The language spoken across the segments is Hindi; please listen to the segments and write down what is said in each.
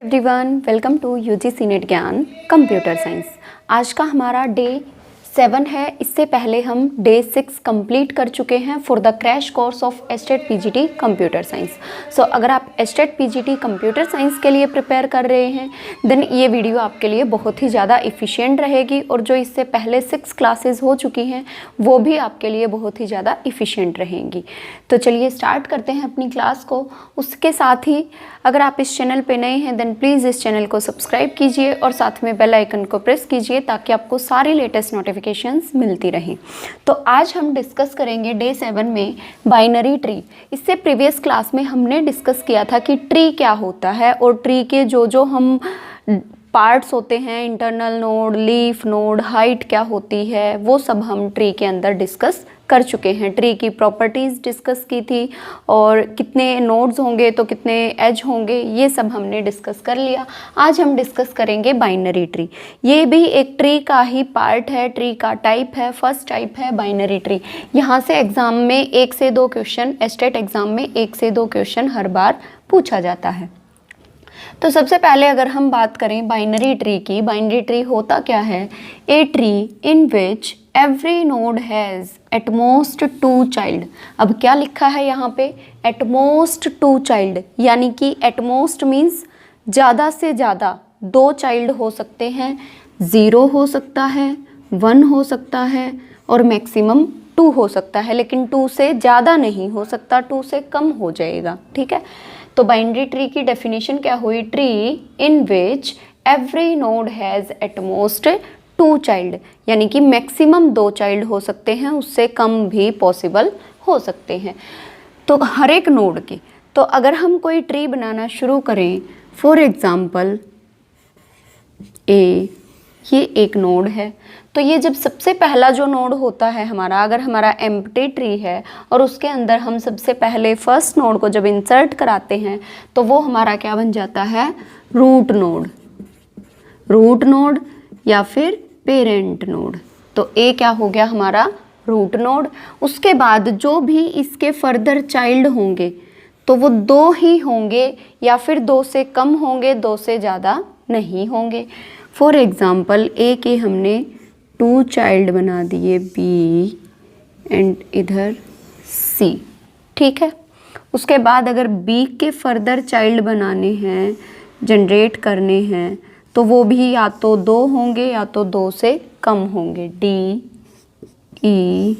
Everyone, welcome to UGC NET Gyan computer science. आज का हमारा डे 7 है। इससे पहले हम डे 6 कंप्लीट कर चुके हैं for the crash course of estate PGT computer science. So अगर आप एस्टेट पीजीटी कंप्यूटर साइंस के लिए प्रिपेयर कर रहे हैं देन ये वीडियो आपके लिए बहुत ही ज़्यादा इफ़िशियंट रहेगी, और जो इससे पहले 6 क्लासेस हो चुकी हैं वो भी आपके लिए बहुत ही ज़्यादा इफ़िशियंट रहेंगी। तो चलिए स्टार्ट करते हैं अपनी क्लास को। उसके साथ ही अगर आप इस चैनल पे नए हैं देन प्लीज़ इस चैनल को सब्सक्राइब कीजिए और साथ में बेल आइकन को प्रेस कीजिए ताकि आपको सारी लेटेस्ट नोटिफिकेशंस मिलती रहें। तो आज हम डिस्कस करेंगे डे 7 में बाइनरी ट्री। इससे प्रीवियस क्लास में हमने डिस्कस किया था कि ट्री क्या होता है और ट्री के जो हम पार्ट्स होते हैं, internal node, leaf node, height क्या होती है, वो सब हम ट्री के अंदर डिस्कस कर चुके हैं। ट्री की प्रॉपर्टीज़ डिस्कस की थी और कितने नोड्स होंगे तो कितने एज होंगे ये सब हमने डिस्कस कर लिया। आज हम डिस्कस करेंगे बाइनरी ट्री। ये भी एक ट्री का ही पार्ट है, ट्री का टाइप है। फर्स्ट टाइप है बाइनरी ट्री। यहाँ से एग्ज़ाम में 1 से 2 क्वेश्चन, एस्टेट एग्ज़ाम में 1 से 2 क्वेश्चन हर बार पूछा जाता है। तो सबसे पहले अगर हम बात करें बाइनरी ट्री की, बाइनरी ट्री होता क्या है? A tree in which every node has at most 2 child. अब क्या लिखा है यहाँ पे? एट मोस्ट 2 चाइल्ड, यानी कि एट मोस्ट मीन्स ज़्यादा से ज़्यादा 2 चाइल्ड हो सकते हैं। 0 हो सकता है, 1 हो सकता है और मैक्सिमम 2 हो सकता है, लेकिन 2 से ज़्यादा नहीं हो सकता, 2 से कम हो जाएगा। ठीक है, तो बाइनरी ट्री की डेफिनेशन क्या हुई? Tree in which every node has at most 2 child, यानी कि मैक्सिमम 2 चाइल्ड हो सकते हैं, उससे कम भी पॉसिबल हो सकते हैं। तो हर एक नोड की, तो अगर हम कोई ट्री बनाना शुरू करें, फॉर एग्जांपल ए, ये एक नोड है, तो ये जब सबसे पहला जो नोड होता है हमारा, अगर हमारा एम्प्टी ट्री है और उसके अंदर हम सबसे पहले फर्स्ट नोड को जब इंसर्ट कराते हैं तो वो हमारा क्या बन जाता है? रूट नोड, रूट नोड या फिर पेरेंट नोड। तो ए क्या हो गया हमारा? Root node. उसके बाद जो भी इसके फर्दर चाइल्ड होंगे तो वो 2 ही होंगे या फिर 2 से कम होंगे, 2 से ज़्यादा नहीं होंगे। फॉर एग्ज़ाम्पल ए के हमने 2 चाइल्ड बना दिए, बी एंड इधर सी। ठीक है, उसके बाद अगर बी के फर्दर चाइल्ड बनाने हैं, जनरेट करने हैं, तो वो भी या तो 2 होंगे या तो 2 से कम होंगे, डी ई।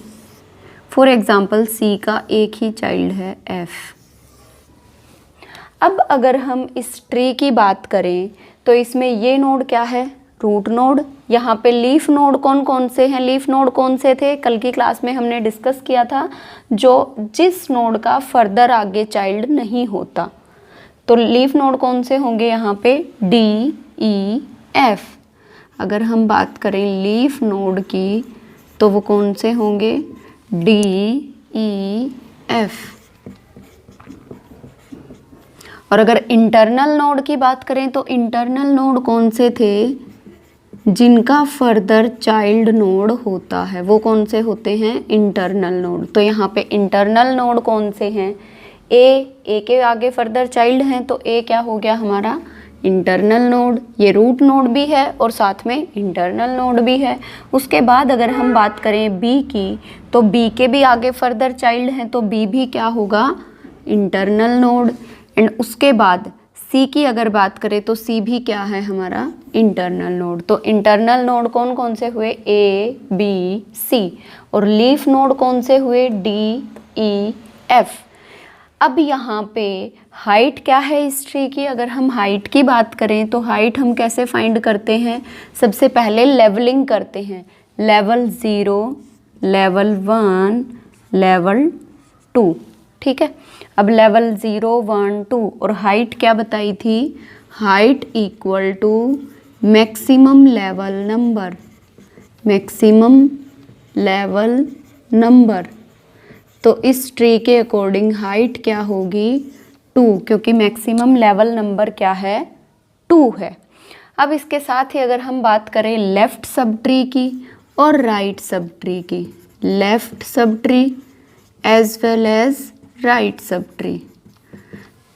फॉर एग्ज़ाम्पल सी का एक ही चाइल्ड है, एफ। अब अगर हम इस ट्री की बात करें तो इसमें ये नोड क्या है? Root node. यहाँ पे लीफ नोड कौन कौन से हैं? लीफ नोड कौन से थे? कल की क्लास में हमने डिस्कस किया था, जो जिस नोड का फर्दर आगे चाइल्ड नहीं होता। तो लीफ नोड कौन से होंगे यहाँ पे? D E F. अगर हम बात करें लीफ नोड की तो वो कौन से होंगे? D E F. और अगर इंटरनल नोड की बात करें तो इंटरनल नोड कौन से थे? जिनका फर्दर चाइल्ड नोड होता है वो कौन से होते हैं? Internal node. तो यहाँ पे इंटरनल नोड कौन से हैं? ए के आगे फर्दर चाइल्ड हैं तो ए क्या हो गया हमारा? Internal node. ये रूट नोड भी है और साथ में इंटरनल नोड भी है। उसके बाद अगर हम बात करें बी की तो बी के भी आगे फर्दर चाइल्ड हैं तो बी भी क्या होगा? Internal node. एंड उसके बाद सी की अगर बात करें तो सी भी क्या है हमारा? Internal node. तो इंटरनल नोड कौन कौन से हुए? A B C. और लीफ नोड कौन से हुए? D E F. अब यहाँ पे हाइट क्या है इस ट्री की? अगर हम हाइट की बात करें तो हाइट हम कैसे फाइंड करते हैं? सबसे पहले लेवलिंग करते हैं, लेवल 0, लेवल 1, लेवल 2। ठीक है, अब लेवल 0, 1, 2 और हाइट क्या बताई थी? Height equal to maximum level number, maximum level number. तो इस ट्री के अकॉर्डिंग हाइट क्या होगी? 2, क्योंकि मैक्सिमम लेवल नंबर क्या है? 2 है। अब इसके साथ ही अगर हम बात करें लेफ़्ट सब ट्री की और राइट सब ट्री की, left sub tree as well as right सब ट्री,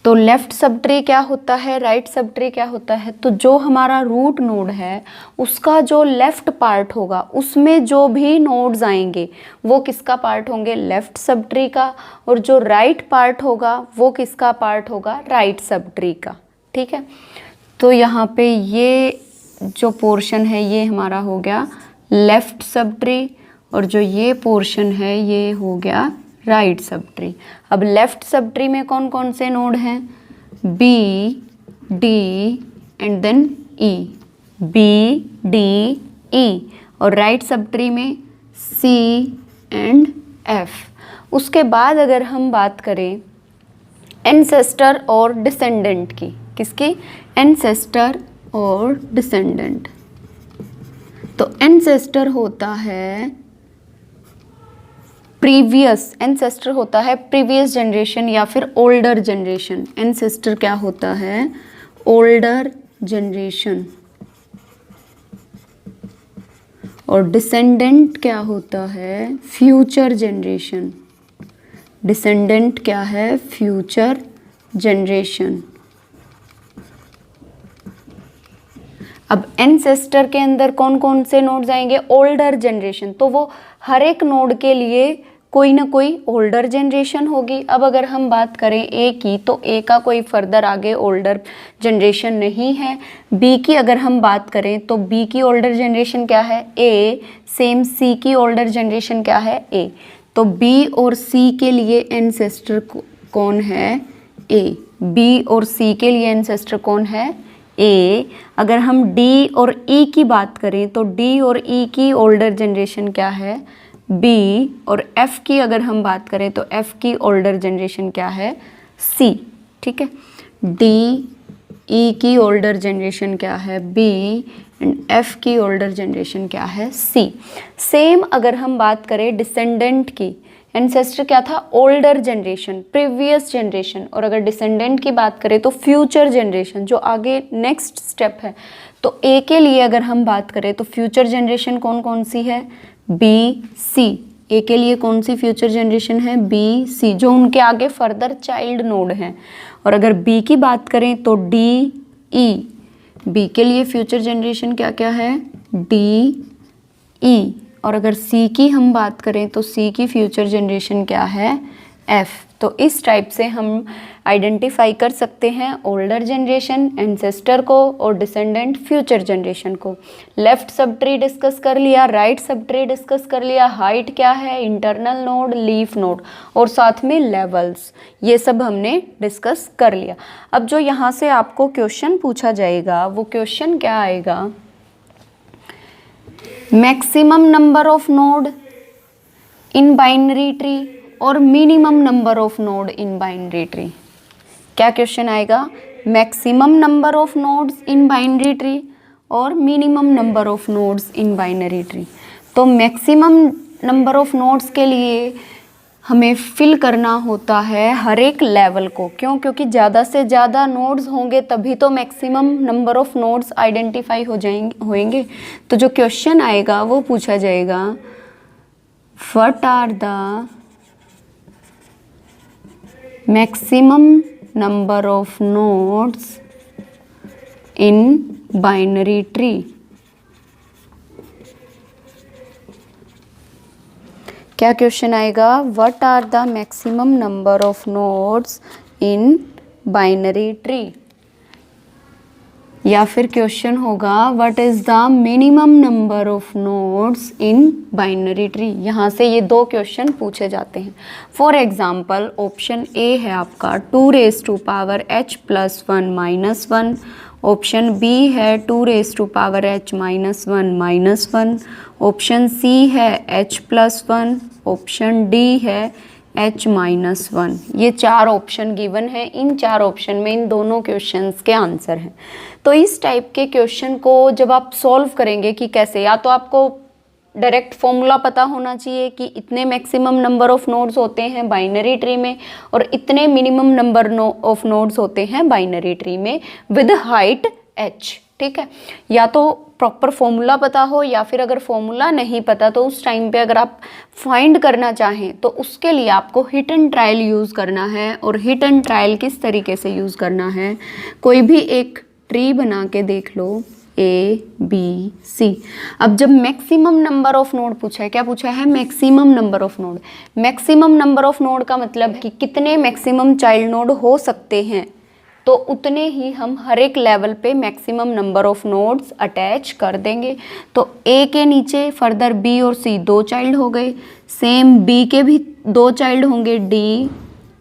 तो लेफ्ट सब ट्री क्या होता है, राइट सब ट्री क्या होता है। तो जो हमारा रूट नोड है उसका जो लेफ्ट पार्ट होगा उसमें जो भी नोड्स आएंगे वो किसका पार्ट होंगे, लेफ्ट सब ट्री का, और जो राइट पार्ट होगा वो किसका पार्ट होगा, राइट सब ट्री का। ठीक है, तो यहाँ पे ये जो पोर्शन है ये हमारा हो गया लेफ्ट सब ट्री, और जो ये पोर्शन है ये हो गया राइट सब ट्री। अब लेफ्ट सब ट्री में कौन कौन से नोड हैं, B D and then E, B D E, और राइट सब ट्री में सी एंड एफ। उसके बाद अगर हम बात करें एंसेस्टर और डिसेंडेंट की, किसकी, एंसेस्टर और डिसेंडेंट, तो एंसेस्टर होता है प्रीवियस, एंसेस्टर होता है प्रीवियस जनरेशन या फिर ओल्डर जनरेशन। एंसेस्टर क्या होता है, ओल्डर जनरेशन, और डिसेंडेंट क्या होता है, फ्यूचर जनरेशन। डिसेंडेंट क्या है, फ्यूचर जनरेशन। अब एंसेस्टर के अंदर कौन कौन से नोड्स आएंगे, ओल्डर जनरेशन, तो वो हर एक नोड के लिए कोई ना कोई ओल्डर जनरेशन होगी। अब अगर हम बात करें ए की, तो ए का कोई फर्दर आगे ओल्डर जनरेशन नहीं है। बी की अगर हम बात करें तो बी की ओल्डर जनरेशन क्या है, ए, सेम सी की ओल्डर जनरेशन क्या है, ए। तो बी और सी के लिए एंसेस्टर कौन है, ए। बी और सी के लिए एंसेस्टर कौन है, ए। अगर हम डी और ई की बात करें तो डी और ई की ओल्डर जनरेशन क्या है, बी, और एफ की अगर हम बात करें तो एफ की ओल्डर जनरेशन क्या है, सी। ठीक है, डी ई की ओल्डर जनरेशन क्या है, बी, एंड एफ की ओल्डर जनरेशन क्या है, सी। सेम अगर हम बात करें डिसेंडेंट की, एंसेस्टर क्या था, ओल्डर जनरेशन, प्रीवियस जनरेशन, और अगर डिसेंडेंट की बात करें तो फ्यूचर जनरेशन, जो आगे नेक्स्ट स्टेप है। तो ए के लिए अगर हम बात करें तो फ्यूचर जनरेशन कौन कौन सी है, बी, सी। ए के लिए कौन सी फ्यूचर जनरेशन है, बी, सी, जो उनके आगे फर्दर चाइल्ड नोड हैं। और अगर बी की बात करें तो डी, ई। बी के लिए फ्यूचर जनरेशन क्या क्या है, डी, ई। और अगर सी की हम बात करें तो सी की फ्यूचर जनरेशन क्या है, एफ। तो इस टाइप से हम आइडेंटिफाई कर सकते हैं ओल्डर जनरेशन, एंसेस्टर को, और डिसेंडेंट फ्यूचर जनरेशन को। लेफ्ट सब ट्री डिस्कस कर लिया, राइट सब ट्री डिस्कस कर लिया, हाइट क्या है, इंटरनल नोड, लीफ नोड, और साथ में लेवल्स, ये सब हमने डिस्कस कर लिया। अब जो यहाँ से आपको क्वेश्चन पूछा जाएगा वो क्वेश्चन क्या आएगा, maximum number of node in binary tree और minimum number of node in binary tree. क्या क्वेश्चन आएगा, maximum number of nodes in binary tree और minimum number of nodes in binary tree. तो मैक्सिमम नंबर ऑफ नोड्स के लिए हमें फिल करना होता है हर एक लेवल को, क्यों, क्योंकि ज़्यादा से ज़्यादा नोड्स होंगे तभी तो maximum number of nodes identify होंगे। तो जो क्वेश्चन आएगा वो पूछा जाएगा, what are the maximum number of nodes in binary tree. क्या क्वेश्चन आएगा, what are the maximum number of nodes in binary tree, या फिर क्वेश्चन होगा what is the minimum number of nodes in binary tree. यहाँ से ये दो क्वेश्चन पूछे जाते हैं। फॉर एग्जाम्पल ऑप्शन ए है आपका 2h+1 -1, ऑप्शन बी है 2h⁻1 -1, ऑप्शन सी है h+1, ऑप्शन डी है h-1। ये चार ऑप्शन गिवन है। इन चार ऑप्शन में इन दोनों क्वेश्चंस के आंसर हैं। तो इस टाइप के क्वेश्चन को जब आप सॉल्व करेंगे कि कैसे, या तो आपको डायरेक्ट फॉर्मूला पता होना चाहिए कि इतने मैक्सिमम नंबर ऑफ नोड्स होते हैं बाइनरी ट्री में और इतने मिनिमम नंबर ऑफ नोड्स होते हैं बाइनरी ट्री में विद हाइट h। ठीक है। या तो प्रॉपर फॉर्मूला पता हो, या फिर अगर फॉर्मूला नहीं पता तो उस टाइम पे अगर आप फाइंड करना चाहें तो उसके लिए आपको हिट एंड ट्रायल यूज़ करना है। और हिट एंड ट्रायल किस तरीके से यूज़ करना है, कोई भी एक ट्री बना के देख लो, A B C। अब जब मैक्सिमम नंबर ऑफ नोड पूछा है, क्या पूछा है, maximum number of node. Maximum number of node का मतलब कि कितने मैक्सिमम चाइल्ड नोड हो सकते हैं, तो उतने ही हम हर एक लेवल पे maximum number of nodes attach कर देंगे। तो A के नीचे फर्दर B और C 2 चाइल्ड हो गए, सेम B के भी 2 चाइल्ड होंगे, D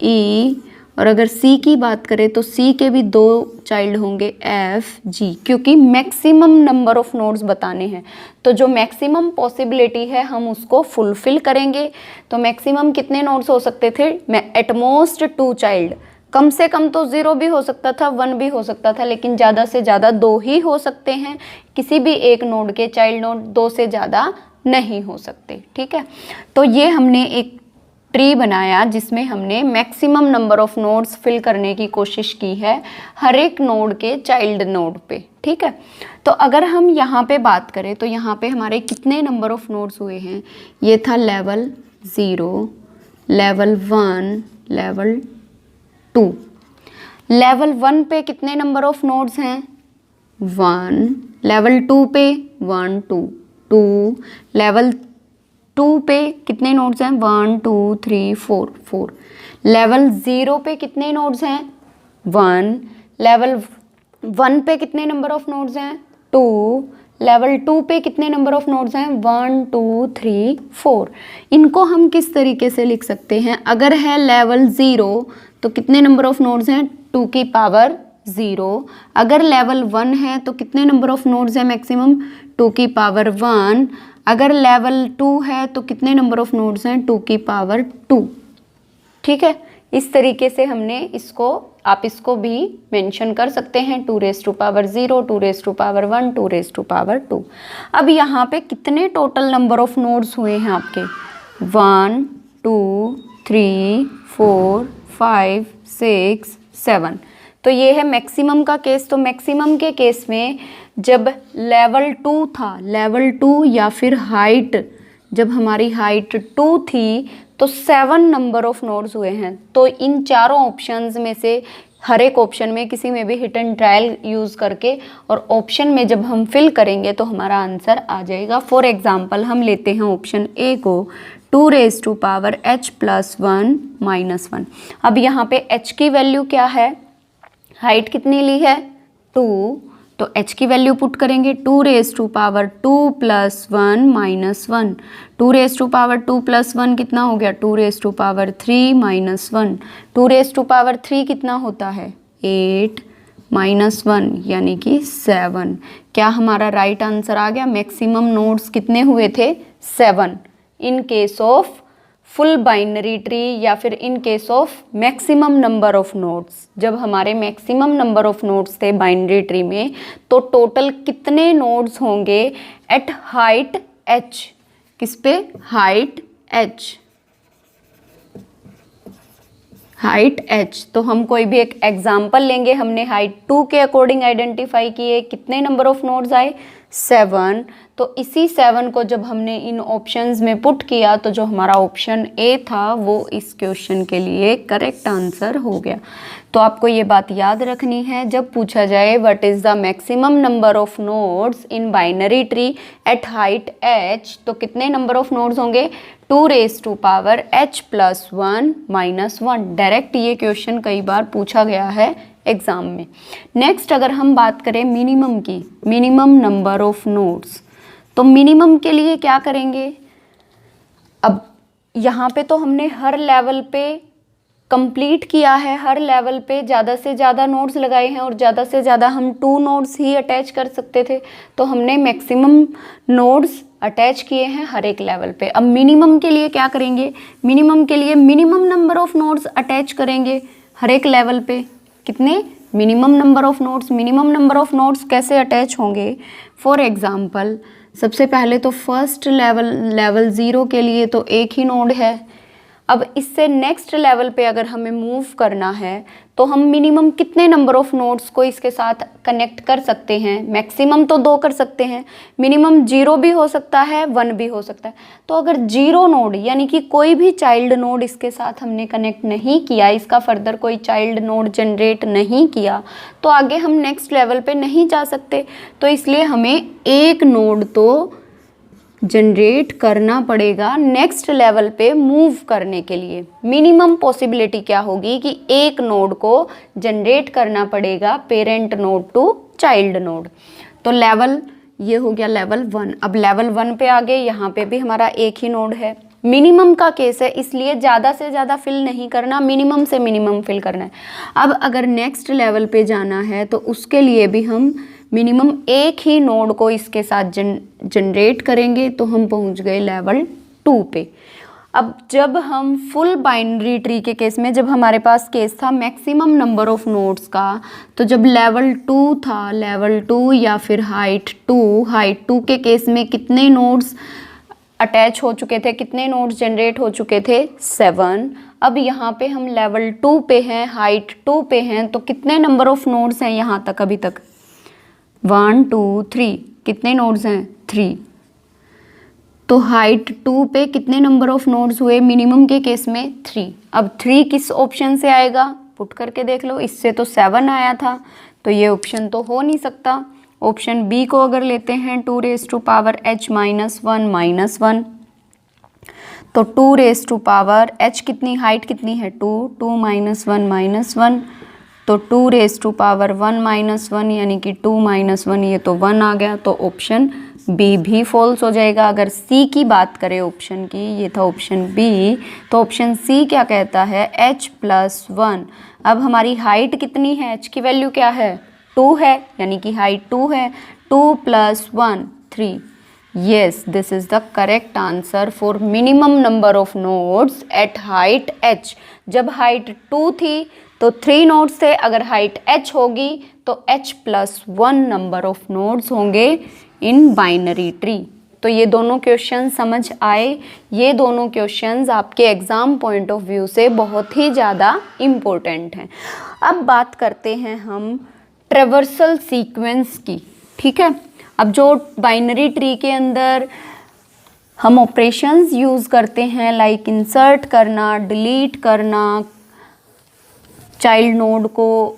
E, और अगर C की बात करें तो C के भी 2 चाइल्ड होंगे, F G, क्योंकि मैक्सिमम नंबर ऑफ नोड्स बताने हैं। तो जो मैक्सिमम पॉसिबिलिटी है हम उसको फुलफिल करेंगे। तो मैक्सिमम कितने नोड्स हो सकते थे, एटमोस्ट 2 चाइल्ड, कम से कम तो 0 भी हो सकता था, 1 भी हो सकता था, लेकिन ज़्यादा से ज़्यादा 2 ही हो सकते हैं। किसी भी एक नोड के चाइल्ड नोड 2 से ज़्यादा नहीं हो सकते, ठीक है। तो ये हमने एक ट्री बनाया जिसमें हमने maximum number of nodes fill करने की कोशिश की है हर एक नोड के चाइल्ड नोड पे, ठीक है। तो अगर हम यहाँ पे बात करें तो यहाँ पे हमारे कितने नंबर ऑफ नोड्स हुए हैं, ये था लेवल 0, लेवल 1, लेवल 2। लेवल 1 पे कितने नंबर ऑफ नोड्स हैं, 1, लेवल 2 पे 1 2 2, लेवल 2 पे कितने नोड्स हैं, 1 2 3 4 4, लेवल 0 पे कितने नोड्स हैं, 1, लेवल 1 पे कितने नंबर ऑफ नोड्स हैं, 2, लेवल 2 पे कितने नंबर ऑफ नोड्स हैं, 1 2 3 4। इनको हम किस तरीके से लिख सकते हैं, अगर है लेवल 0 तो कितने नंबर ऑफ नोड्स हैं, 2 की पावर 0। अगर लेवल 1 है तो कितने नंबर ऑफ नोड्स हैं मैक्सिमम, 2 की पावर 1। अगर लेवल 2 है तो कितने नंबर ऑफ नोड्स हैं, 2 की पावर 2, ठीक है। इस तरीके से हमने इसको, आप इसको भी मेंशन कर सकते हैं, 2 raise to power 0, 2 raise to power 1, 2 raise to power 2। अब यहाँ पे कितने टोटल नंबर ऑफ नोड्स हुए हैं आपके, 1 2 3 4 5 6 7। तो ये है मैक्सिमम का केस। तो मैक्सिमम के केस में जब लेवल 2 था, लेवल 2 या फिर हाइट, जब हमारी हाइट 2 थी तो 7 नंबर ऑफ नोड्स हुए हैं। तो इन चारों ऑप्शंस में से हर एक ऑप्शन में किसी में भी हिट एंड ट्रायल यूज़ करके और ऑप्शन में जब हम फिल करेंगे तो हमारा आंसर आ जाएगा। फॉर एग्जांपल हम लेते हैं ऑप्शन ए को, 2 रेज़ टू पावर h + 1 - 1। अब यहाँ पे h की वैल्यू क्या है, हाइट कितनी ली है, 2, तो h की वैल्यू पुट करेंगे, 2 raise to power 2 + 1 - 1। 2 raise to power 2 + 1 कितना हो गया, 2 raise to power 3 - 1। 2 raise to power 3 कितना होता है, 8 - 1 यानी कि 7। क्या हमारा राइट आंसर आ गया। मैक्सिमम नोड्स कितने हुए थे, 7, in case of full binary tree या फिर in case of maximum number of nodes. जब हमारे मैक्सिमम नंबर ऑफ नोड्स थे बाइनरी ट्री में तो टोटल कितने नोड्स होंगे एट हाइट h, किस पे, हाइट h, हाइट h। तो हम कोई भी एक एग्जाम्पल लेंगे, हमने हाइट 2 के अकॉर्डिंग आइडेंटिफाई किए, कितने नंबर ऑफ नोड्स आए, 7। तो इसी 7 को जब हमने इन ऑप्शंस में पुट किया तो जो हमारा ऑप्शन ए था वो इस क्वेश्चन के लिए करेक्ट आंसर हो गया। तो आपको ये बात याद रखनी है, जब पूछा जाए what is the maximum number of nodes in binary tree at height h, तो कितने नंबर ऑफ नोड्स होंगे, 2 raise to power h + 1 - 1। Direct ये क्वेश्चन कई बार पूछा गया है एग्ज़ाम में। नेक्स्ट अगर हम बात करें मिनिमम की, मिनिमम नंबर ऑफ नोड्स, तो मिनिमम के लिए क्या करेंगे। अब यहाँ पे तो हमने हर लेवल पे कंप्लीट किया है, हर लेवल पे ज़्यादा से ज़्यादा नोड्स लगाए हैं और ज़्यादा से ज़्यादा हम 2 नोड्स ही अटैच कर सकते थे, तो हमने मैक्सिमम नोड्स अटैच किए हैं हर एक लेवल पे। अब मिनिमम के लिए क्या करेंगे, मिनिमम के लिए minimum number of nodes attach करेंगे हर एक लेवल पे। कितने, minimum number of nodes. Minimum number of nodes कैसे अटैच होंगे, फॉर एग्जांपल सबसे पहले तो फर्स्ट लेवल, लेवल 0 के लिए तो एक ही नोड है। अब इससे नेक्स्ट लेवल पे अगर हमें मूव करना है तो हम मिनिमम कितने नंबर ऑफ नोड्स को इसके साथ कनेक्ट कर सकते हैं? मैक्सिमम तो 2 कर सकते हैं, मिनिमम 0 भी हो सकता है, 1 भी हो सकता है। तो अगर 0 नोड यानी कि कोई भी चाइल्ड नोड इसके साथ हमने कनेक्ट नहीं किया, इसका फर्दर कोई चाइल्ड नोड जनरेट नहीं किया, तो आगे हम नेक्स्ट लेवल पे नहीं जा सकते। तो इसलिए हमें एक नोड तो जनरेट करना पड़ेगा नेक्स्ट लेवल पे मूव करने के लिए। मिनिमम पॉसिबिलिटी क्या होगी कि एक नोड को जनरेट करना पड़ेगा parent node to child node. तो लेवल ये हो गया लेवल 1। अब लेवल 1 पे आ गए, यहाँ पे भी हमारा एक ही नोड है। मिनिमम का केस है, इसलिए ज़्यादा से ज़्यादा फिल नहीं करना, मिनिमम से मिनिमम फिल करना है। अब अगर नेक्स्ट लेवल पे जाना है तो उसके लिए भी हम मिनिमम एक ही नोड को इसके साथ जनरेट करेंगे। तो हम पहुंच गए लेवल 2 पे। अब जब हम फुल बाइनरी ट्री के केस में, जब हमारे पास केस था मैक्सिमम नंबर ऑफ नोड्स का, तो जब लेवल 2 था, लेवल 2 या फिर हाइट 2 के केस में कितने नोड्स अटैच हो चुके थे, कितने नोड्स जनरेट हो चुके थे? 7। अब यहाँ पे हम लेवल 2 पे हैं, हाइट 2 पे हैं, तो कितने नंबर ऑफ नोड्स हैं यहाँ तक? अभी तक 1 2 3, कितने नोड्स हैं? 3। तो हाइट 2 पे कितने नंबर ऑफ नोड्स हुए मिनिमम के केस में? 3। अब 3 किस ऑप्शन से आएगा? पुट करके देख लो, इससे तो 7 आया था, तो ये ऑप्शन तो हो नहीं सकता। ऑप्शन बी को अगर लेते हैं 2 रेज़ टू पावर h -1 -1, तो 2 रेज़ टू पावर h कितनी, हाइट कितनी है? 2 2 -1 -1, तो 2 रेज़ टू पावर 1 -1 यानी कि 2 -1, ये तो 1 आ गया। तो ऑप्शन बी भी फॉल्स हो जाएगा। अगर सी की बात करें ऑप्शन की, ये था ऑप्शन बी, तो ऑप्शन सी क्या कहता है? h + 1। अब हमारी हाइट कितनी है? h की वैल्यू क्या है? 2 है, यानी कि हाइट 2 है। 2 + 1 3। Yes, this is the correct answer for minimum number of nodes at height h। जब हाइट 2 थी तो 3 नोड्स थे, अगर हाइट h होगी तो h + 1 नंबर ऑफ नोड्स होंगे इन बाइनरी ट्री। तो ये दोनों क्वेश्चन समझ आए। ये दोनों क्वेश्चंस आपके एग्ज़ाम पॉइंट ऑफ व्यू से बहुत ही ज़्यादा इम्पोर्टेंट हैं। अब बात करते हैं हम ट्रेवर्सल सीक्वेंस की, ठीक है। अब जो बाइनरी ट्री के अंदर हम ऑपरेशंस यूज़ करते हैं, लाइक इंसर्ट करना, डिलीट करना, चाइल्ड नोड को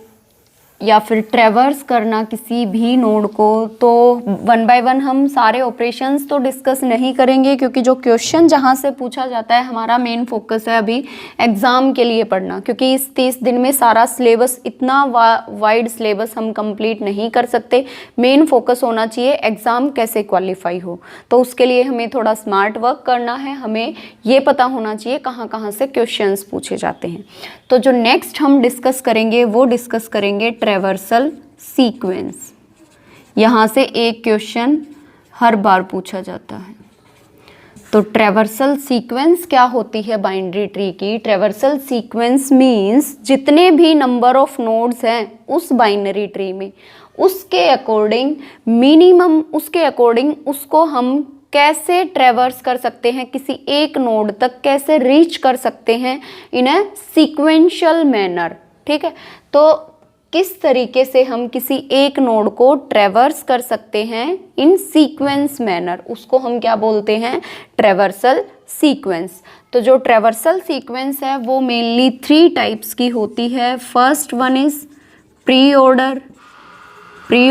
या फिर ट्रेवर्स करना किसी भी नोड को, तो 1 बाय 1 हम सारे ऑपरेशंस तो डिस्कस नहीं करेंगे, क्योंकि जो क्वेश्चन जहाँ से पूछा जाता है, हमारा मेन फोकस है अभी एग्ज़ाम के लिए पढ़ना, क्योंकि इस 30 दिन में सारा सिलेबस, इतना वाइड सिलेबस हम कंप्लीट नहीं कर सकते। मेन फोकस होना चाहिए एग्ज़ाम कैसे क्वालिफाई हो, तो उसके लिए हमें थोड़ा स्मार्ट वर्क करना है। हमें ये पता होना चाहिए कहाँ कहाँ से क्वेश्चंस पूछे जाते हैं। तो जो नेक्स्ट हम डिस्कस करेंगे वो डिस्कस करेंगे ट्रेवर्सल सीक्वेंस। यहाँ से एक क्वेश्चन हर बार पूछा जाता है। तो ट्रेवर्सल सीक्वेंस क्या होती है बाइनरी ट्री की? ट्रेवर्सल सीक्वेंस मीन्स जितने भी नंबर ऑफ नोड्स हैं उस बाइनरी ट्री में, उसके अकॉर्डिंग मिनिमम, उसके अकॉर्डिंग उसको हम कैसे ट्रेवर्स कर सकते हैं, किसी एक नोड तक कैसे रीच कर सकते हैं इन अ सीक्वेंशियल मैनर, ठीक है। तो किस तरीके से हम किसी एक नोड को ट्रेवर्स कर सकते हैं इन सीक्वेंस मैनर, उसको हम क्या बोलते हैं? Traversal sequence. तो जो ट्रेवर्सल सीक्वेंस है वो मेनली 3 टाइप्स की होती है। First one is pre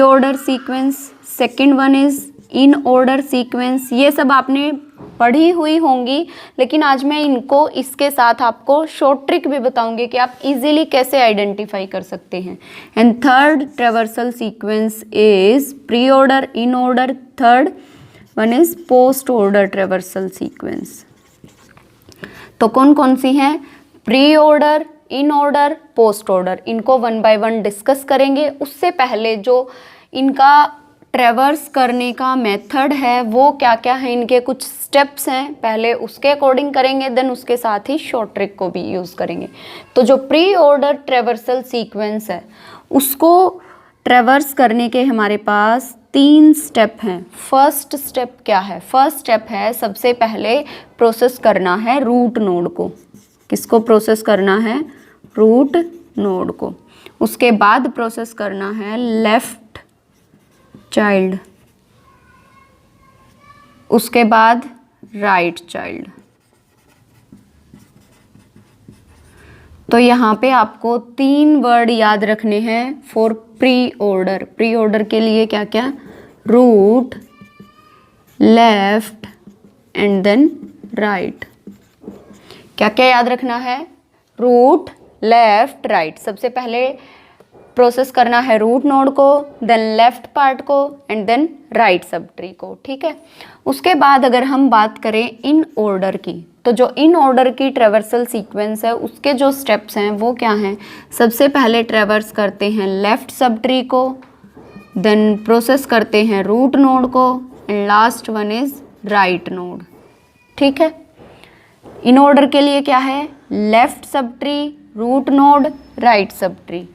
order sequence, second one is in order sequence. ये सब आपने पढ़ी हुई होंगी, लेकिन आज मैं इनको इसके साथ आपको शॉर्ट ट्रिक भी बताऊंगी कि आप इजीली कैसे आइडेंटिफाई कर सकते हैं। And third traversal sequence is pre order, in order, third one is post order traversal sequence. तो कौन कौन सी हैं? Pre order, in order, post order. इनको 1 बाय 1 डिस्कस करेंगे। उससे पहले जो इनका ट्रेवर्स करने का मेथड है वो क्या क्या है, इनके कुछ स्टेप्स हैं, पहले उसके अकॉर्डिंग करेंगे, देन उसके साथ ही शॉर्ट ट्रिक को भी यूज़ करेंगे। तो जो प्री ऑर्डर ट्रेवर्सल सीक्वेंस है उसको ट्रेवर्स करने के हमारे पास 3 स्टेप हैं। फर्स्ट स्टेप क्या है? फर्स्ट स्टेप है सबसे पहले प्रोसेस करना है रूट नोड को, किसको प्रोसेस करना है? रूट नोड को। उसके बाद प्रोसेस करना है लेफ्ट चाइल्ड, उसके बाद राइट चाइल्ड। तो यहाँ पे आपको 3 वर्ड याद रखने हैं for pre order. Pre order के लिए क्या क्या? Root, left and then right. क्या क्या याद रखना है? Root, left, right. सबसे पहले प्रोसेस करना है रूट नोड को, देन लेफ्ट पार्ट को एंड देन राइट सब ट्री को, ठीक है। उसके बाद अगर हम बात करें इन ऑर्डर की, तो जो इन ऑर्डर की ट्रेवर्सल सीक्वेंस है उसके जो स्टेप्स हैं वो क्या हैं? सबसे पहले ट्रेवर्स करते हैं लेफ्ट सब ट्री को, देन प्रोसेस करते हैं रूट नोड को and last one is right node, ठीक है। इन ऑर्डर के लिए क्या है? Left sub tree, root node, right सब tree.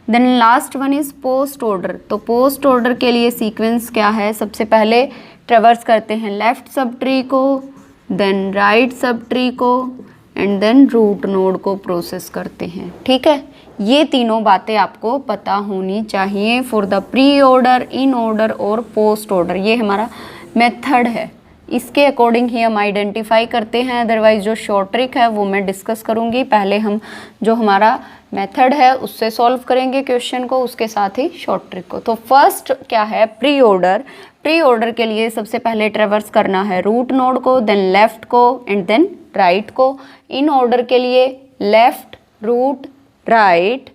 Then last one is post order. तो पोस्ट ऑर्डर के लिए सीक्वेंस क्या है? सबसे पहले ट्रेवर्स करते हैं लेफ्ट सब ट्री को, देन राइट सब ट्री को एंड देन रूट नोड को प्रोसेस करते हैं, ठीक है। ये तीनों बातें आपको पता होनी चाहिए for the pre order, in order और पोस्ट ऑर्डर। ये हमारा मेथड है, इसके अकॉर्डिंग ही हम आइडेंटिफाई करते हैं। अदरवाइज जो शॉर्ट ट्रिक है वो मैं डिस्कस करूँगी। पहले हम जो हमारा मेथड है उससे सॉल्व करेंगे क्वेश्चन को, उसके साथ ही शॉर्ट ट्रिक को। तो फर्स्ट क्या है? Pre order. प्री ऑर्डर के लिए सबसे पहले ट्रेवर्स करना है रूट नोड को, देन लेफ्ट को एंड देन राइट को। इन ऑर्डर के लिए left, root, right.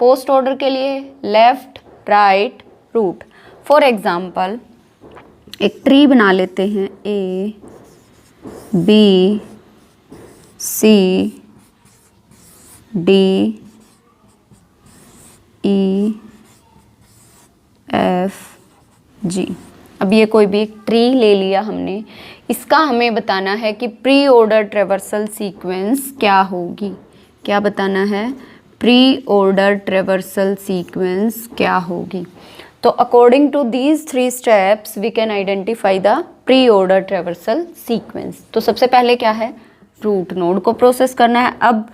Post order के लिए left, right, root. For example एक ट्री बना लेते हैं, A B C D E F G. अब ये कोई भी एक ट्री ले लिया हमने, इसका हमें बताना है कि प्री ऑर्डर ट्रेवर्सल सीक्वेंस क्या होगी। क्या बताना है? प्री ऑर्डर ट्रेवर्सल सीक्वेंस क्या होगी। तो according to these 3 steps we can identify the pre order traversal sequence. तो सबसे पहले क्या है? रूट नोड को प्रोसेस करना है। अब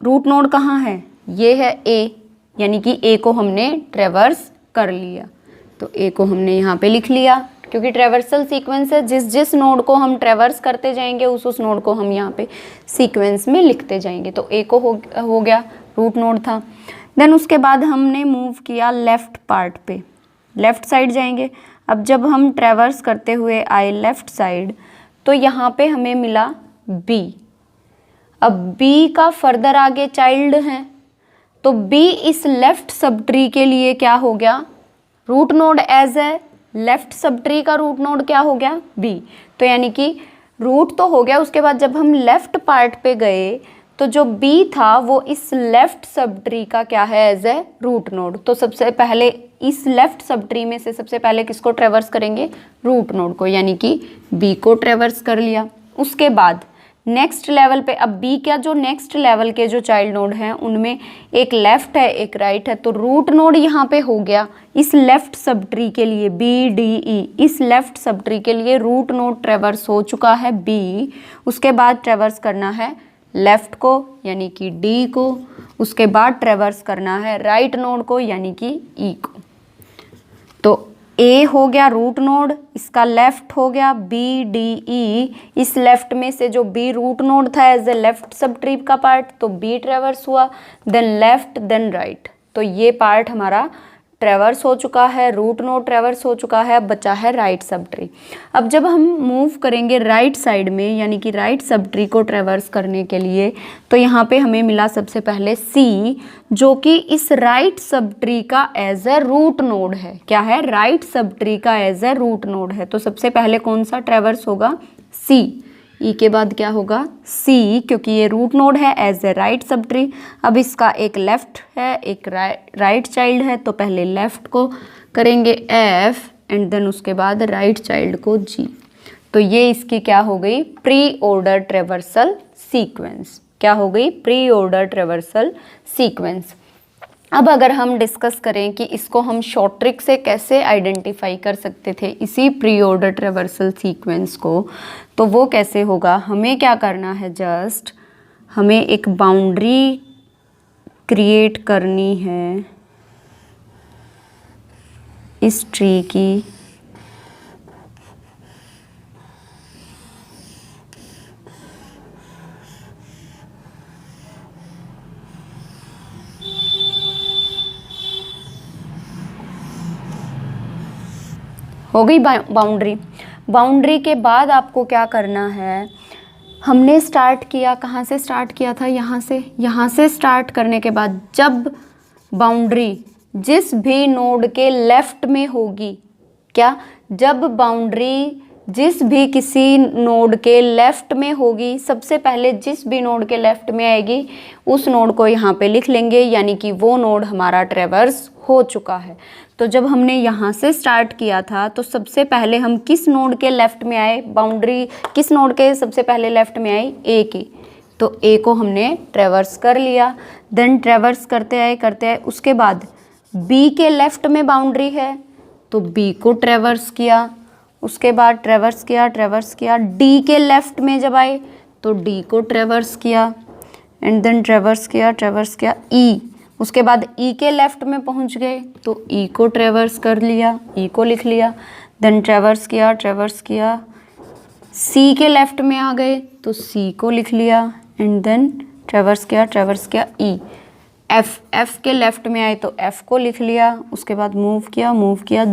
रूट नोड कहाँ है? ये है ए, यानी कि ए को हमने ट्रेवर्स कर लिया। तो ए को हमने यहाँ पे लिख लिया, क्योंकि ट्रेवर्सल सीक्वेंस है, जिस जिस नोड को हम ट्रेवर्स करते जाएंगे उस नोड को हम यहाँ पे सीक्वेंस में लिखते जाएंगे। तो ए को हो गया, रूट नोड था। देन उसके बाद हमने मूव किया लेफ्ट पार्ट पे, लेफ्ट साइड जाएंगे। अब जब हम ट्रेवर्स करते हुए आए लेफ्ट साइड, तो यहाँ पे हमें मिला बी। अब बी का फर्दर आगे चाइल्ड है, तो बी इस लेफ्ट सब ट्री के लिए क्या हो गया? Root node as a left sub tree का रूट नोड क्या हो गया? बी। तो यानी कि रूट तो हो गया। उसके बाद जब हम लेफ्ट पार्ट पे गए तो जो बी था वो इस लेफ्ट सब ट्री का क्या है? As a root node. तो सबसे पहले इस लेफ्ट सब ट्री में से सबसे पहले किसको ट्रेवर्स करेंगे? रूट नोड को, यानी कि बी को ट्रेवर्स कर लिया। उसके बाद नेक्स्ट लेवल पे, अब बी का जो नेक्स्ट लेवल के जो चाइल्ड नोड हैं उनमें एक लेफ्ट है एक राइट है, तो रूट नोड यहाँ पे हो गया इस लेफ्ट सब ट्री के लिए बी डी ई। इस लेफ्ट सब ट्री के लिए रूट नोड ट्रेवर्स हो चुका है बी। उसके बाद ट्रेवर्स करना है लेफ्ट को यानी कि डी को, उसके बाद ट्रेवर्स करना है राइट नोड को यानी कि ई को। तो ए हो गया रूट नोड, इसका लेफ्ट हो गया बी डी ई। इस लेफ्ट में से जो बी रूट नोड था as a left sub tree का पार्ट, तो बी ट्रेवर्स हुआ, देन लेफ्ट देन राइट। तो ये पार्ट हमारा ट्रेवर्स हो चुका है, रूट नोड ट्रेवर्स हो चुका है, अब बचा है राइट सब ट्री। अब जब हम मूव करेंगे राइट साइड में यानी कि राइट सब ट्री को ट्रेवर्स करने के लिए, तो यहाँ पे हमें मिला सबसे पहले सी, जो कि इस राइट सब ट्री का एज ए रूट नोड है। क्या है? राइट सब ट्री का एज ए रूट नोड है। तो सबसे पहले कौन सा ट्रेवर्स होगा? सी। ई के बाद क्या होगा? सी, क्योंकि ये रूट नोड है एज ए राइट सब ट्री। अब इसका एक लेफ्ट है एक राइट चाइल्ड है, तो पहले लेफ्ट को करेंगे एफ एंड देन उसके बाद राइट चाइल्ड को जी। तो ये इसकी क्या हो गई? Pre order traversal sequence. क्या हो गई? Pre order traversal sequence. अब अगर हम डिस्कस करें कि इसको हम शॉर्ट ट्रिक से कैसे आइडेंटिफाई कर सकते थे इसी प्री ऑर्डर ट्रेवर्सल सीक्वेंस को, तो वो कैसे होगा? हमें क्या करना है? जस्ट हमें एक बाउंड्री क्रिएट करनी है इस ट्री की। हो गई बाउंड्री। बाउंड्री के बाद आपको क्या करना है, हमने स्टार्ट किया, कहाँ से स्टार्ट किया था, यहाँ से स्टार्ट करने के बाद जब बाउंड्री जिस भी नोड के लेफ्ट में होगी, क्या, जब बाउंड्री जिस भी किसी नोड के लेफ्ट में होगी, सबसे पहले जिस भी नोड के लेफ्ट में आएगी उस नोड को यहाँ पे लिख लेंगे, यानी कि वो नोड हमारा ट्रेवर्स हो चुका है। तो जब हमने यहाँ से स्टार्ट किया था तो सबसे पहले हम किस नोड के लेफ्ट में आए, बाउंड्री किस नोड के सबसे पहले लेफ्ट में आई, ए की, तो ए को हमने ट्रेवर्स कर लिया। देन ट्रेवर्स करते आए, उसके बाद बी के लेफ्ट में बाउंड्री है तो बी को ट्रेवर्स किया, उसके बाद ट्रेवर्स किया। डी के लेफ्ट में जब आए तो डी को ट्रेवर्स किया, एंड देन ट्रेवर्स किया ई, उसके बाद ई के लेफ्ट में पहुंच गए तो ई को ट्रेवर्स कर लिया, ई को लिख लिया। देन ट्रेवर्स किया, सी के लेफ्ट में आ गए तो सी को लिख लिया, एंड देन ट्रेवर्स किया ई। एफ के लेफ्ट में आए तो एफ को लिख लिया, उसके बाद मूव किया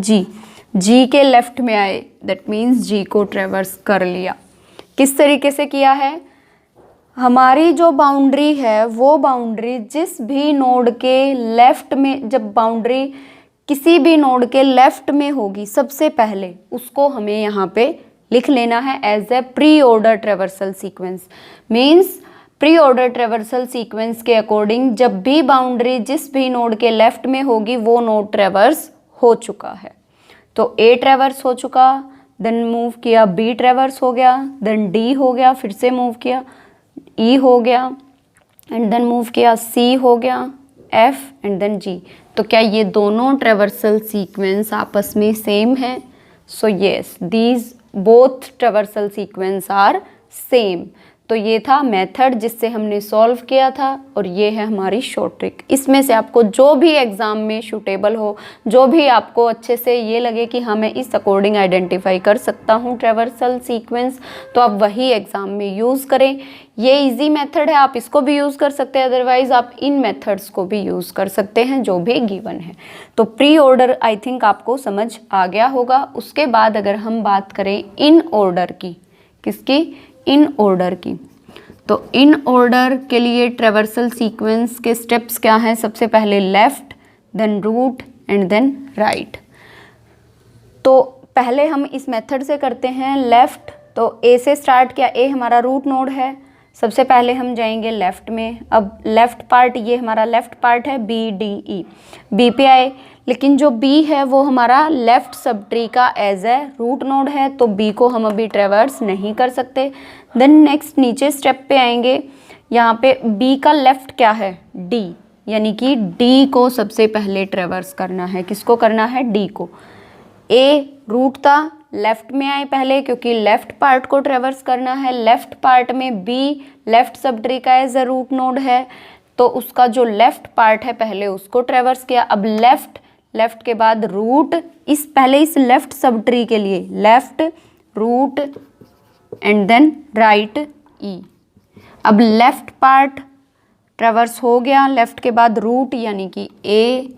जी के लेफ्ट में आए, दैट मीन्स जी को ट्रेवर्स कर लिया। किस तरीके से किया है, हमारी जो बाउंड्री है वो बाउंड्री जिस भी नोड के लेफ्ट में, जब बाउंड्री किसी भी नोड के लेफ्ट में होगी सबसे पहले उसको हमें यहाँ पे लिख लेना है as a pre order traversal sequence. Means pre order traversal sequence के अकॉर्डिंग जब भी बाउंड्री जिस भी नोड के लेफ्ट में होगी वो नोड ट्रेवर्स हो चुका है। तो ए ट्रेवर्स हो चुका, देन मूव किया बी ट्रेवर्स हो गया, देन डी हो गया, फिर से मूव किया ई हो गया, एंड देन मूव किया सी हो गया, एफ एंड देन जी। तो क्या ये दोनों ट्रेवर्सल सीक्वेंस आपस में सेम है? So yes, these both traversal sequence are same. तो ये था मेथड जिससे हमने सॉल्व किया था, और ये है हमारी शॉर्ट ट्रिक। इसमें से आपको जो भी एग्ज़ाम में सूटेबल हो, जो भी आपको अच्छे से ये लगे कि हाँ मैं इस अकॉर्डिंग आइडेंटिफाई कर सकता हूँ ट्रेवर्सल सीक्वेंस, तो आप वही एग्ज़ाम में यूज़ करें। ये इजी मेथड है, आप इसको भी यूज़ कर सकते हैं, अदरवाइज़ आप इन मेथड्स को भी यूज़ कर सकते हैं जो भी गिवन है। तो प्री ऑर्डर आई थिंक आपको समझ आ गया होगा। उसके बाद अगर हम बात करें इन ऑर्डर की, किसकी, इन ऑर्डर की, तो इन ऑर्डर के लिए ट्रेवर्सल सीक्वेंस के स्टेप्स क्या हैं? सबसे पहले left, then root and then right. तो पहले हम इस मेथड से करते हैं लेफ्ट। तो ए से स्टार्ट किया, ए हमारा रूट नोड है, सबसे पहले हम जाएंगे लेफ्ट में। अब लेफ्ट पार्ट, ये हमारा लेफ्ट पार्ट है, बी डी ई, बी पे आए, लेकिन जो बी है वो हमारा लेफ्ट सब ट्री का एज ए रूट नोड है, तो बी को हम अभी ट्रेवर्स नहीं कर सकते। देन नेक्स्ट नीचे स्टेप पे आएंगे, यहाँ पे बी का लेफ्ट क्या है, डी, यानी कि डी को सबसे पहले ट्रेवर्स करना है। किसको करना है? डी को। ए रूट था, लेफ्ट में आए पहले क्योंकि लेफ्ट पार्ट को ट्रेवर्स करना है। लेफ्ट पार्ट में बी लेफ्ट सब ट्री का एज ए रूट नोड है, तो उसका जो लेफ्ट पार्ट है पहले उसको ट्रेवर्स किया। अब लेफ्ट के बाद रूट, इस पहले इस लेफ्ट सब ट्री के लिए left, root and then right E. अब लेफ्ट पार्ट ट्रेवर्स हो गया, लेफ्ट के बाद रूट यानी कि ए,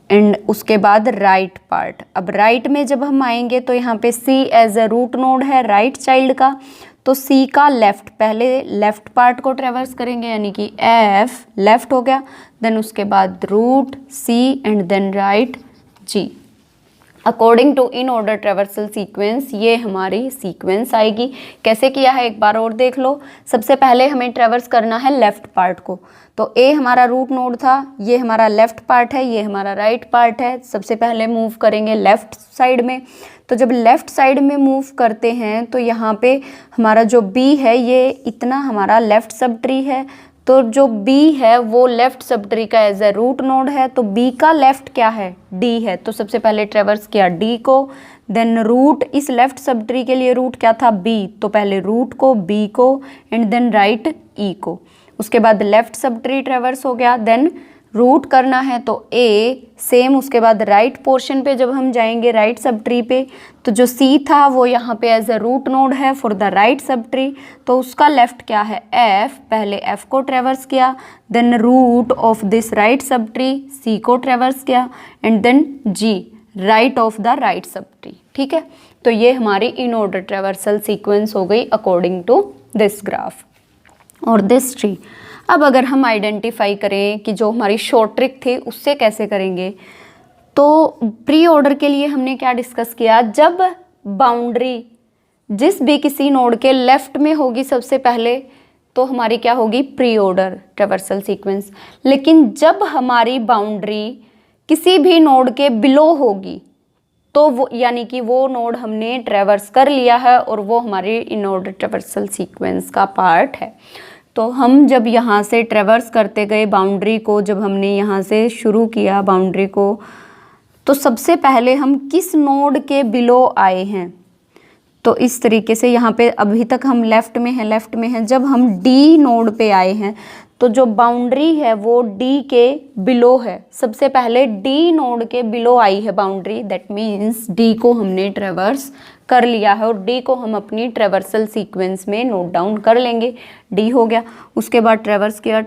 एंड उसके बाद राइट पार्ट। अब राइट में जब हम आएंगे तो यहाँ पे सी एज ए रूट नोड है राइट चाइल्ड का, तो सी का लेफ्ट, पहले लेफ्ट पार्ट को ट्रेवर्स करेंगे यानी कि एफ लेफ्ट हो गया, देन उसके बाद root C and then right जी। According to in order traversal sequence ये हमारी सीक्वेंस आएगी। कैसे किया है एक बार और देख लो। सबसे पहले हमें ट्रेवर्स करना है लेफ्ट पार्ट को, तो ए हमारा रूट नोड था, ये हमारा लेफ्ट पार्ट है, ये हमारा राइट पार्ट है। सबसे पहले मूव करेंगे लेफ्ट साइड में, तो जब लेफ्ट साइड में मूव करते हैं तो यहाँ पे हमारा जो बी है ये इतना हमारा लेफ्ट सब ट्री है, तो जो बी है वो लेफ्ट सब ट्री का एज ए रूट नोड है, तो बी का लेफ्ट क्या है, डी है, तो सबसे पहले ट्रेवर्स किया डी को। देन रूट, इस लेफ्ट सब ट्री के लिए रूट क्या था, बी, तो पहले रूट को, बी को एंड देन राइट ई को। उसके बाद लेफ्ट सब ट्री ट्रेवर्स हो गया, देन रूट करना है तो ए सेम। उसके बाद राइट पोर्शन पे जब हम जाएंगे राइट सब ट्री पे, तो जो सी था वो यहाँ पे एज अ रूट नोड है फॉर द राइट सब ट्री, तो उसका लेफ्ट क्या है एफ, पहले एफ को ट्रेवर्स किया, then root of this right sub tree C को ट्रेवर्स किया, and then G right of the right sub tree. ठीक है, तो ये हमारी इन ऑर्डर ट्रेवर्सल सीक्वेंस हो गई अकॉर्डिंग टू दिस ग्राफ और दिस ट्री। अब अगर हम आइडेंटिफाई करें कि जो हमारी शॉर्ट ट्रिक थी उससे कैसे करेंगे, तो प्री ऑर्डर के लिए हमने क्या डिस्कस किया, जब बाउंड्री जिस भी किसी नोड के लेफ्ट में होगी सबसे पहले तो हमारी क्या होगी प्री ऑर्डर ट्रेवर्सल सीक्वेंस। लेकिन जब हमारी बाउंड्री किसी भी नोड के बिलो होगी तो वो यानी कि वो नोड हमने ट्रेवर्स कर लिया है और वो हमारी इन ऑर्डर ट्रेवर्सल सीक्वेंस का पार्ट है। तो हम जब यहाँ से ट्रेवर्स करते गए बाउंड्री को, जब हमने यहाँ से शुरू किया बाउंड्री को, तो सबसे पहले हम किस नोड के बिलो आए हैं, तो इस तरीके से यहाँ पे अभी तक हम लेफ़्ट में हैं। जब हम डी नोड पे आए हैं तो जो बाउंड्री है वो डी के बिलो है, सबसे पहले डी नोड के बिलो आई है बाउंड्री, दैट मीन्स डी को हमने ट्रेवर्स कर लिया है और डी को हम अपनी ट्रेवर्सल सीक्वेंस में नोट डाउन कर लेंगे। डी हो गया, उसके बाद ट्रेवर्स किया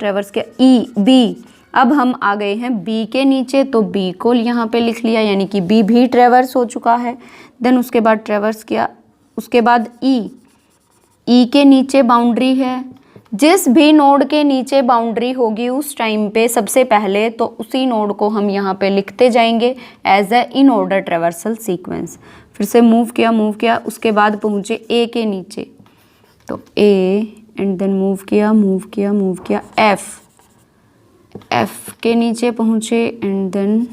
ई बी, अब हम आ गए हैं बी के नीचे तो बी को यहाँ पे लिख लिया, यानी कि बी भी ट्रेवर्स हो चुका है। देन उसके बाद ट्रेवर्स किया, उसके बाद ई के नीचे बाउंड्री है, जिस भी नोड के नीचे बाउंड्री होगी उस टाइम पे सबसे पहले तो उसी नोड को हम यहाँ पे लिखते जाएंगे as a in order traversal sequence. फिर से मूव किया, उसके बाद पहुँचे ए के नीचे तो ए, एंड देन मूव किया एफ के नीचे पहुँचे, एंड देन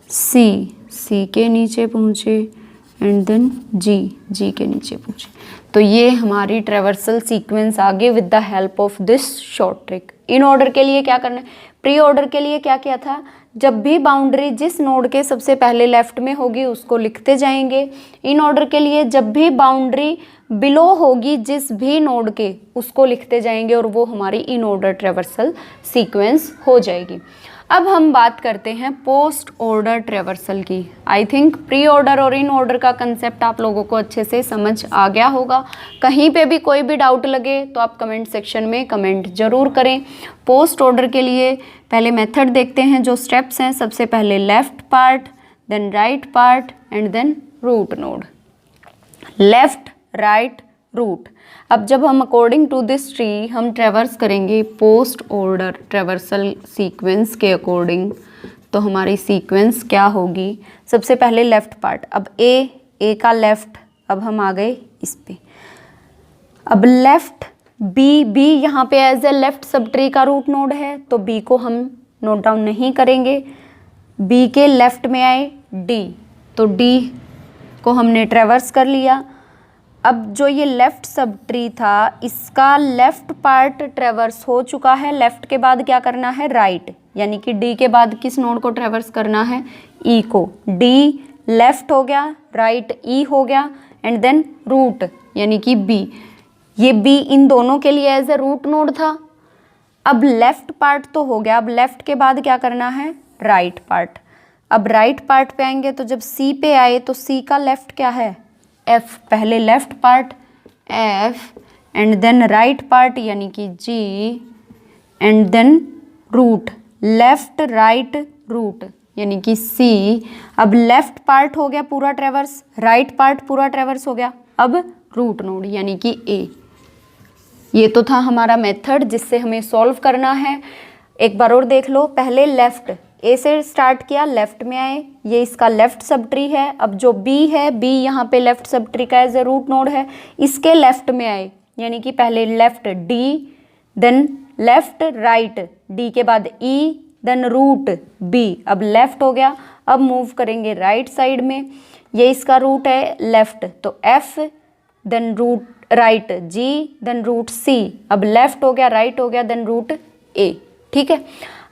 सी के नीचे पहुँचे, एंड देन जी के नीचे पहुँचे। तो ये हमारी ट्रेवर्सल सीक्वेंस आ गई with the help of this short trick. In order के लिए क्या करना है, प्री ऑर्डर के लिए क्या किया था, जब भी बाउंड्री जिस नोड के सबसे पहले लेफ्ट में होगी उसको लिखते जाएंगे। इन ऑर्डर के लिए जब भी बाउंड्री बिलो होगी जिस भी नोड के उसको लिखते जाएंगे और वो हमारी इन ऑर्डर ट्रेवर्सल सीक्वेंस हो जाएगी। अब हम बात करते हैं पोस्ट ऑर्डर ट्रेवर्सल की। आई थिंक प्री ऑर्डर और इन ऑर्डर का कंसेप्ट आप लोगों को अच्छे से समझ आ गया होगा। कहीं पे भी कोई भी डाउट लगे तो आप कमेंट सेक्शन में कमेंट जरूर करें। पोस्ट ऑर्डर के लिए पहले मेथड देखते हैं, जो स्टेप्स हैं, सबसे पहले left part, then right part, and then root node. Left right root. अब जब हम अकॉर्डिंग टू दिस ट्री हम ट्रेवर्स करेंगे पोस्ट ऑर्डर ट्रेवर्सल सीक्वेंस के अकॉर्डिंग, तो हमारी सीक्वेंस क्या होगी, सबसे पहले लेफ्ट पार्ट। अब ए का लेफ्ट, अब हम आ गए इस पे। अब लेफ्ट बी यहाँ पे as a left sub tree का रूट नोड है तो बी को हम नोट डाउन नहीं करेंगे। बी के लेफ्ट में आए डी, तो डी को हमने ट्रेवर्स कर लिया। अब जो ये लेफ्ट सब ट्री था इसका लेफ्ट पार्ट ट्रेवर्स हो चुका है। लेफ्ट के बाद क्या करना है, राइट, यानी कि डी के बाद किस नोड को ट्रेवर्स करना है, ई को। डी लेफ्ट हो गया, राइट ई हो गया, एंड देन रूट यानी कि बी। ये बी इन दोनों के लिए एज ए रूट नोड था। अब लेफ्ट पार्ट तो हो गया, अब लेफ्ट के बाद क्या करना है, राइट पार्ट। अब राइट पार्ट पे आएंगे तो जब सी पे आए तो सी का लेफ्ट क्या है, एफ। पहले left part F, and then right part यानी कि G, and then root, left right root यानी कि सी। अब लेफ्ट पार्ट हो गया पूरा ट्रेवर्स, राइट पार्ट पूरा ट्रेवर्स हो गया, अब रूट नोड यानी कि ए। ये तो था हमारा मेथड जिससे हमें सॉल्व करना है। एक बार और देख लो, पहले लेफ्ट ए से स्टार्ट किया, लेफ्ट में आए, ये इसका लेफ्ट सब ट्री है। अब जो बी है, बी यहाँ पे लेफ्ट सब ट्री का एज ए रूट नोड है, इसके लेफ्ट में आए, यानी कि पहले left D, then left right, D के बाद ई, देन रूट बी। अब लेफ्ट हो गया, अब मूव करेंगे राइट साइड में, ये इसका रूट है लेफ्ट तो एफ, देन रूट राइट जी, देन रूट सी। अब लेफ्ट हो गया, राइट हो गया, देन रूट ए। ठीक है,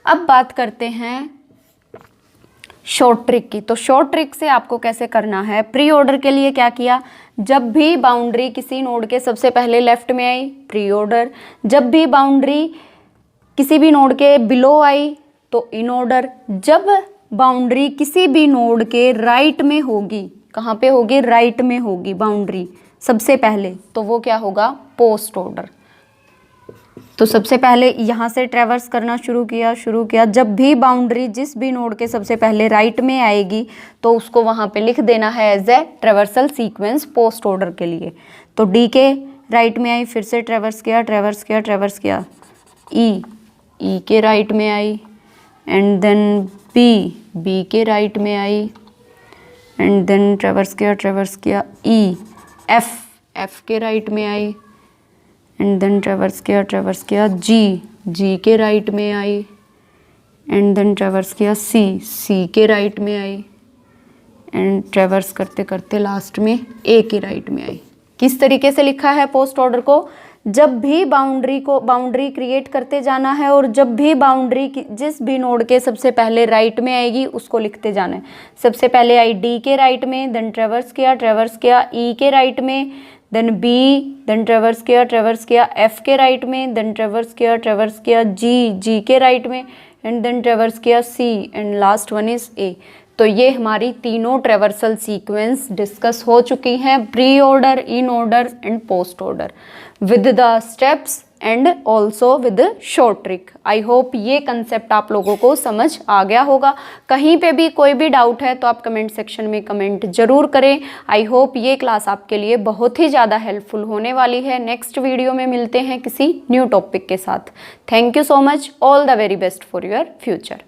अब बात करते हैं शॉर्ट ट्रिक की। तो शॉर्ट ट्रिक से आपको कैसे करना है, प्री ऑर्डर के लिए क्या किया, जब भी बाउंड्री किसी नोड के सबसे पहले लेफ्ट में आई प्री ऑर्डर, जब भी बाउंड्री किसी भी नोड के बिलो आई तो इन ऑर्डर, जब बाउंड्री किसी भी नोड के राइट में होगी, कहाँ पे होगी, राइट में होगी बाउंड्री सबसे पहले, तो वो क्या होगा, पोस्ट ऑर्डर। तो सबसे पहले यहाँ से ट्रेवर्स करना शुरू किया, जब भी बाउंड्री जिस भी नोड के सबसे पहले राइट में आएगी तो उसको वहाँ पे लिख देना है as a traversal sequence post order के लिए। तो डी के राइट में आई, फिर से ट्रेवर्स किया, ई के राइट में आई, एंड देन बी के राइट में आई, एंड देन ट्रेवर्स किया ई, एफ के राइट में आई, एंड देन ट्रेवर्स किया जी के राइट में आई, एंड देन ट्रेवर्स किया सी के राइट में आई, एंड ट्रेवर्स करते करते लास्ट में ए के राइट में आई। किस तरीके से लिखा है पोस्ट ऑर्डर को, जब भी बाउंड्री क्रिएट करते जाना है और जब भी बाउंड्री जिस भी नोड के सबसे पहले राइट में आएगी उसको लिखते जाना है। सबसे पहले आई डी के राइट में, देन ट्रेवर्स किया ई के राइट में, देन बी, देन ट्रेवर्स किया एफ के राइट में, देन ट्रेवर्स किया जी के राइट में, एंड देन ट्रेवर्स किया C, and last one is A. तो ये हमारी तीनों ट्रेवर्सल सीक्वेंस डिस्कस हो चुकी हैं, pre order, in order and post order, with the steps and also with short trick. I hope ये कंसेप्ट आप लोगों को समझ आ गया होगा। कहीं पे भी कोई भी डाउट है तो आप कमेंट सेक्शन में कमेंट जरूर करें। आई होप ये क्लास आपके लिए बहुत ही ज़्यादा हेल्पफुल होने वाली है। नेक्स्ट वीडियो में मिलते हैं किसी न्यू टॉपिक के साथ। Thank you so much, all the very best for your future.